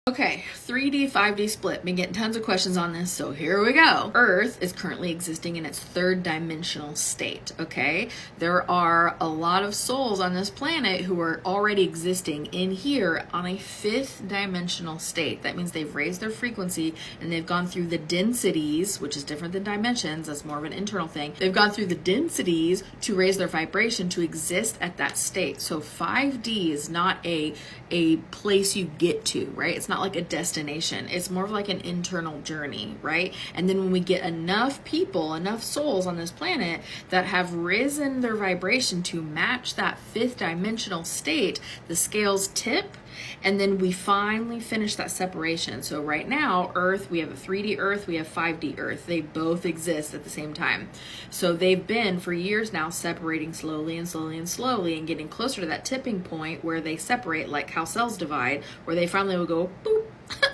Okay, 3D, 5D split. Been getting tons of questions on this, so here we go. Earth is currently existing in its third dimensional state, okay? There are a lot of souls on this planet who are already existing in here on a fifth dimensional state. That means they've raised their frequency and they've gone through the densities, which is different than dimensions. That's more of an internal thing. They've gone through the densities to raise their vibration to exist at that state. So 5D is not a place you get to, right? It's not like a destination. It's more of like an internal journey, right? And then when we get enough people, enough souls on this planet that have risen their vibration to match that fifth dimensional state, the scales tip, and then we finally finish that separation. So right now, Earth, we have a 3D Earth, we have 5D Earth. They both exist at the same time. So they've been for years now separating slowly and slowly and slowly and getting closer to that tipping point where they separate, like how cells divide, where they finally will go boop,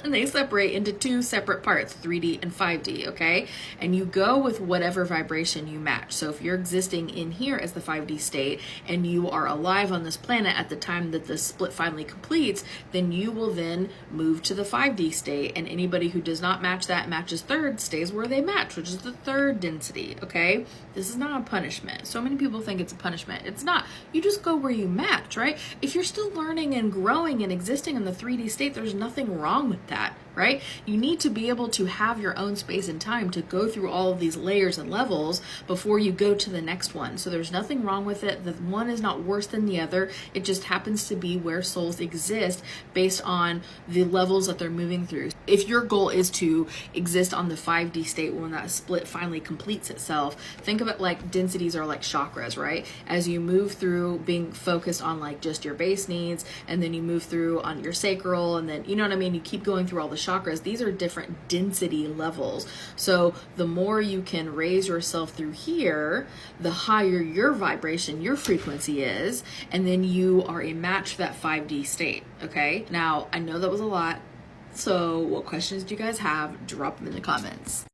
and they separate into two separate parts, 3D and 5D, okay? And you go with whatever vibration you match. So if you're existing in here as the 5D state and you are alive on this planet at the time that the split finally completes, then you will then move to the 5D state, and anybody who does not match that matches third stays where they match, which is the third density, okay? This is not a punishment. So many people think it's a punishment. It's not. You just go where you match, right? If you're still learning and growing and existing in the 3D state, there's nothing wrong with that, right? You need to be able to have your own space and time to go through all of these layers and levels before you go to the next one. So there's nothing wrong with it. The one is not worse than the other. It just happens to be where souls exist based on the levels that they're moving through. If your goal is to exist on the 5D state when that split finally completes itself, think of it like densities are like chakras, right? As you move through being focused on like just your base needs, and then you move through on your sacral, and then, you know what I mean? You keep going through all the chakras. These are different density levels. So the more you can raise yourself through here, the higher your vibration, your frequency is, and then you are a match for that 5D state, okay? Now, I know that was a lot. So what questions do you guys have? Drop them in the comments.